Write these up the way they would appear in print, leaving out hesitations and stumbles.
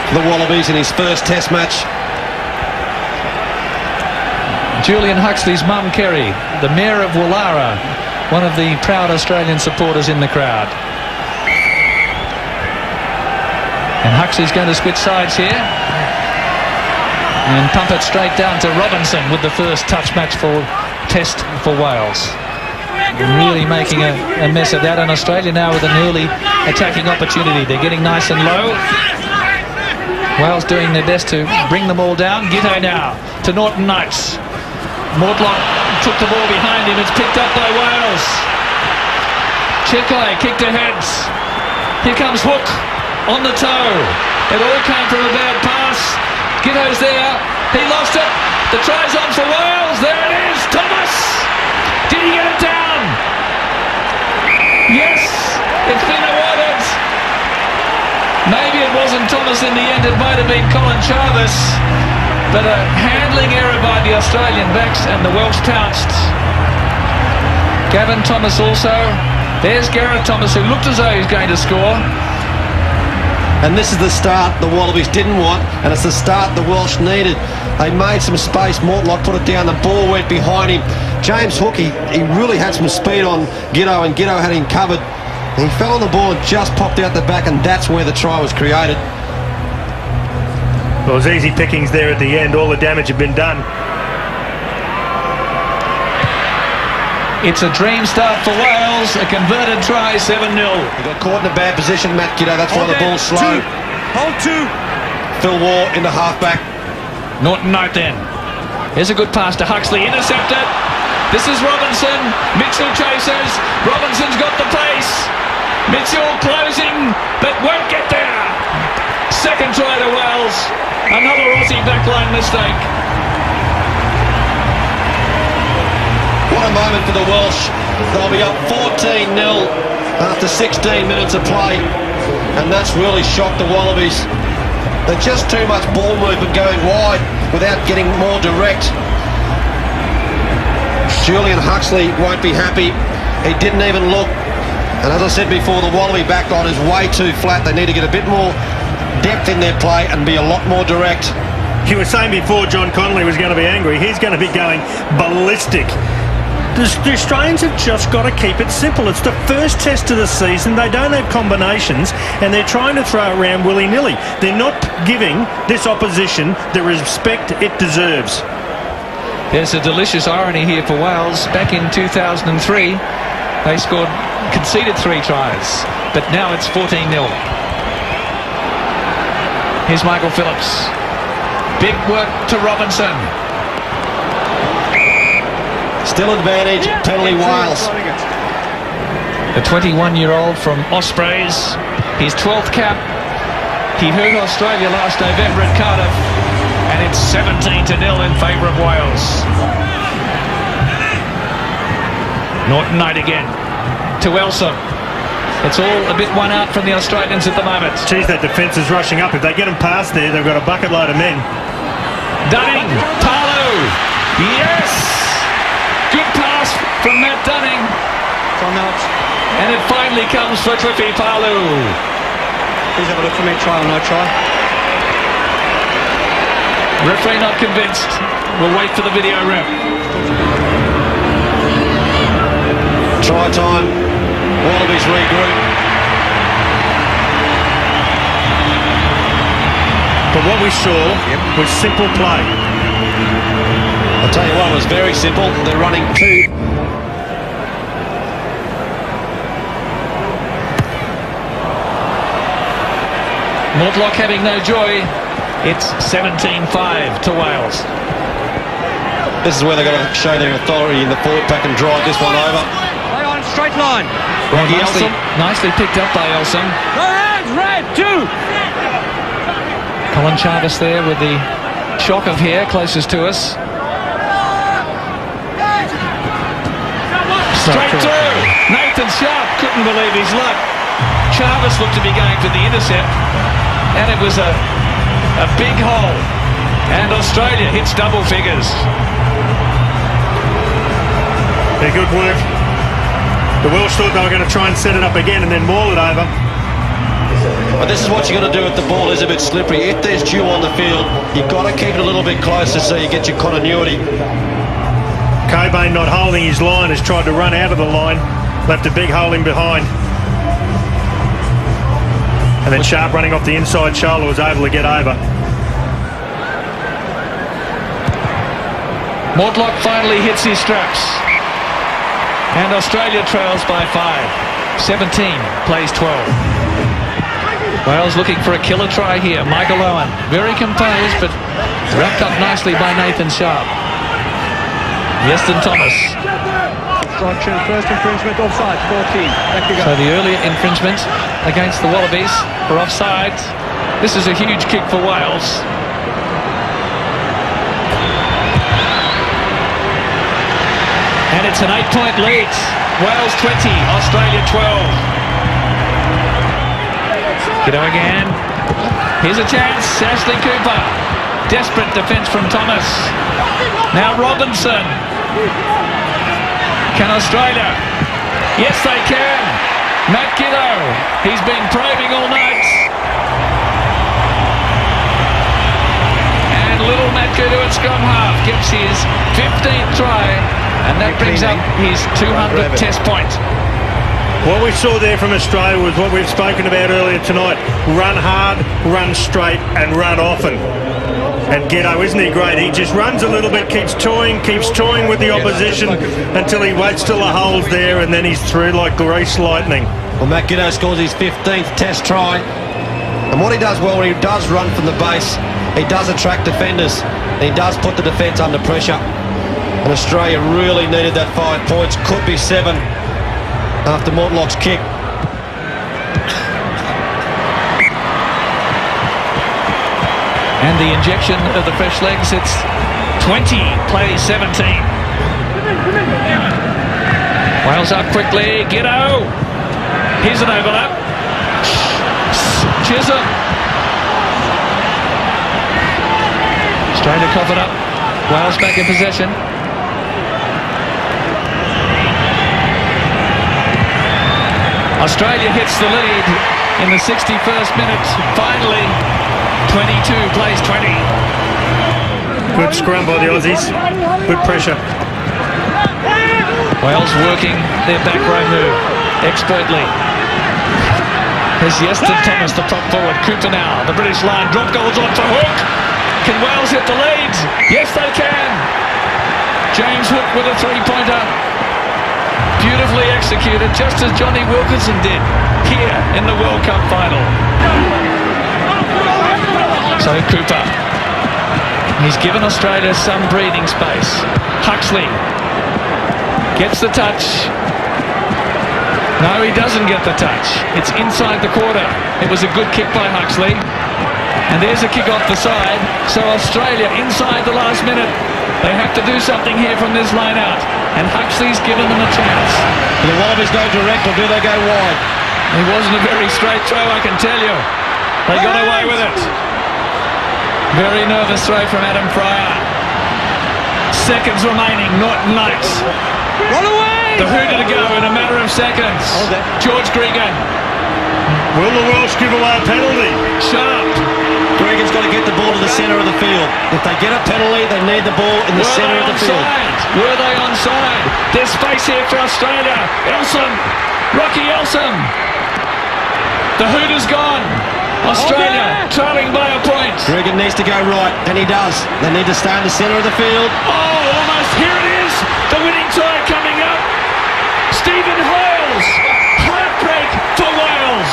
for the Wallabies in his first Test match. Julian Huxley's mum, Kerry, the Mayor of Woollahra, one of the proud Australian supporters in the crowd. And Huxley's going to switch sides here and pump it straight down to Robinson with the first touch match for Test for Wales. Really making a mess of that, and Australia now with an early attacking opportunity. They're getting nice and low. Wales doing their best to bring them all down. Giteau now to Norton Knights. Mortlock took the ball behind him. It's picked up by Wales. Chekai kicked ahead. Here comes Hook on the toe. It all came from a bad pass. Giteau's there. He lost it. The try's on for Wales. There it is. Thomas. Did he get it down? Yes. It's been awarded. Maybe it wasn't Thomas in the end. It might have been Colin Jarvis. But a handling error by the Australian backs, and the Welsh pounced. Gavin Thomas also. There's Gareth Thomas, who looked as though he was going to score. And this is the start the Wallabies didn't want, and it's the start the Welsh needed. They made some space. Mortlock put it down. The ball went behind him. James Hook, he really had some speed on Giteau, and Giteau had him covered. And he fell on the ball and just popped out the back, and that's where the try was created. Well, it was easy pickings there at the end. All the damage had been done. It's a dream start for Wales. A converted try, 7-0. He got caught in a bad position, Matt Giteau. That's why the ball's slow. Hold two. Phil Waugh in the halfback. Norton Knight then. Here's a good pass to Huxley. Intercepted. This is Robinson. Mitchell chases. Robinson's got the pace. Mitchell closing, but won't get there. Second try to Wales. Another Aussie backline mistake. What a moment for the Welsh. They'll be up 14-0 after 16 minutes of play, and that's really shocked the Wallabies. There's just too much ball movement going wide without getting more direct. Julian Huxley won't be happy. He didn't even look. And as I said before, the Wallaby backline is way too flat. They need to get a bit more depth in their play and be a lot more direct. You were saying before John Connolly was going to be angry. He's going to be going ballistic. The Australians have just got to keep it simple. It's the first test of the season. They don't have combinations, and they're trying to throw it around willy-nilly. They're not giving this opposition the respect it deserves. There's a delicious irony here for Wales. Back in 2003, they conceded 3 tries, but now it's 14-0. Here's Michael Phillips. Big work to Robinson. Still advantage, penalty Wales. The 21-year-old from Ospreys, his 12th cap. He hurt Australia last November at Cardiff, and it's 17-0 in favour of Wales. Norton Knight again to Elsom. It's all a bit one out from the Australians at the moment. Geez, that defence is rushing up. If they get them past there, they've got a bucket load of men. Dunning, Palu, yes! Good pass from Matt Dunning. And it finally comes for Cliffy Palu. Please have a look for me, try or no try. Referee not convinced. We'll wait for the video rep. Try time. Wallabies regroup. But what we saw was simple play. I'll tell you what, it was very simple. They're running 2. Mortlock having no joy. It's 17-5 to Wales. This is where they've got to show their authority in the forward pack and drive this one over. Play on, straight line. Nicely picked up by Elsom. Go hands, red, 2. Colin Jarvis there with the shock of hair closest to us. Straight through. Nathan Sharp couldn't believe his luck. Jarvis looked to be going for the intercept, and it was a big hole. And Australia hits double figures. Yeah, good work. The Welsh thought they were going to try and set it up again and then maul it over. But this is what you got to do if the ball is a bit slippery. If there's dew on the field, you've got to keep it a little bit closer so you get your continuity. Cobain not holding his line, has tried to run out of the line, left a big hole in behind. And then Sharp running off the inside shoulder was able to get over. Mortlock finally hits his straps. And Australia trails by 5. 17 plays 12. Wales looking for a killer try here. Michael Owen, very composed, but wrapped up nicely by Nathan Sharp. Yeston Thomas. First infringement, offside, 14. Back you go. So the earlier infringement against the Wallabies for offside. This is a huge kick for Wales. And it's an 8-point lead. Wales 20, Australia 12. Kiddo again. Here's a chance. Ashley Cooper. Desperate defence from Thomas. Now Robinson. Can Australia? Yes, they can. Matt Kiddo. He's been probing all night. And little Matt Kiddo at scrum half gets his 15th try. And that brings up his 200th test point. What we saw there from Australia was what we've spoken about earlier tonight. Run hard, run straight and run often. And Ghetto, isn't he great? He just runs a little bit, keeps toying with the opposition until he waits till the hole's there and then he's through like grease lightning. Well, Matt Giddo scores his 15th test try. And what he does well, when he does run from the base, he does attract defenders. And he does put the defence under pressure. And Australia really needed that 5 points. Could be 7 after Mortlock's kick. And the injection of the fresh legs, it's 20 plays 17. Wales up quickly, Giddo. Here's an overlap. Chisholm. Australia coughed it up. Wales back in possession. Australia hits the lead in the 61st minute. Finally, 22 plays 20. Good scrum by the Aussies. Good pressure. Wales working their back row move expertly. There's Yeston Thomas, the prop forward. Cooper now, the British line. Drop goals on for Hook. Can Wales hit the lead? Yes, they can. James Hook with a three-pointer. Beautifully executed, just as Johnny Wilkinson did here in the World Cup final. So Cooper, he's given Australia some breathing space. Huxley gets the touch. No, he doesn't get the touch. It's inside the quarter. It was a good kick by Huxley. And there's a kick off the side. So Australia inside the last minute. They have to do something here from this line out. And Huxley's given them a chance. Do the Wallabies go direct or do they go wide? It wasn't a very straight throw, I can tell you. They got away with it. Very nervous throw from Adam Fryer. Seconds remaining, Norton Knight. Run away! The hooter to go in a matter of seconds. George Gregan. Will the Welsh give away a penalty? Sharp. Gregan's got to get the ball to the centre of the field. If they get a penalty, they need the ball in the centre of the field. Were they onside? There's space here for Australia. Elsom. Rocky Elsom. The hooter's gone. Australia trailing by a point. Gregan needs to go right, and he does. They need to stay in the centre of the field. Oh, almost. Here it is. The winning try coming up. Stephen Hoyles. Heartbreak for Wales.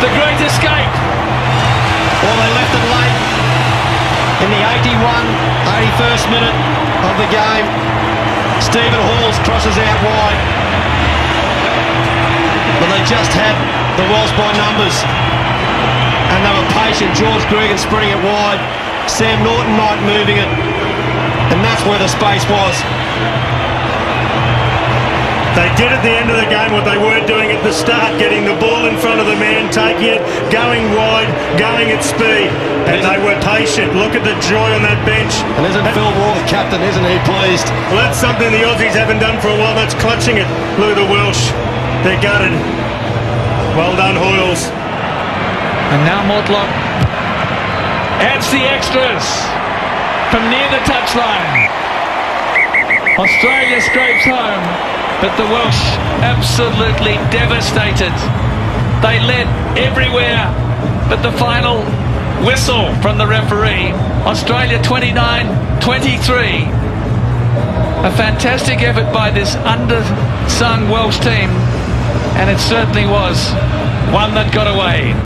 The great escape. Well, they left it late in the 81st minute of the game. Stephen Hoyles crosses out wide. But they just had the Welsh by numbers. And they were patient. George Gregan spreading it wide. Sam Norton-Knight moving it. And that's where the space was. They did at the end of the game what they weren't doing at the the start, getting the ball in front of the man, taking it, going wide, going at speed. And they were patient. Look at the joy on that bench. And isn't Phil Moore the captain? Isn't he pleased? Well, that's something the Aussies haven't done for a while. That's clutching it. Look at the Welsh. They're gutted. Well done, Hoyles. And now Mortlock adds the extras from near the touchline. Australia scrapes home, but the Welsh absolutely devastated. They led everywhere, but the final whistle from the referee. Australia 29-23. A fantastic effort by this undersung Welsh team, and it certainly was one that got away.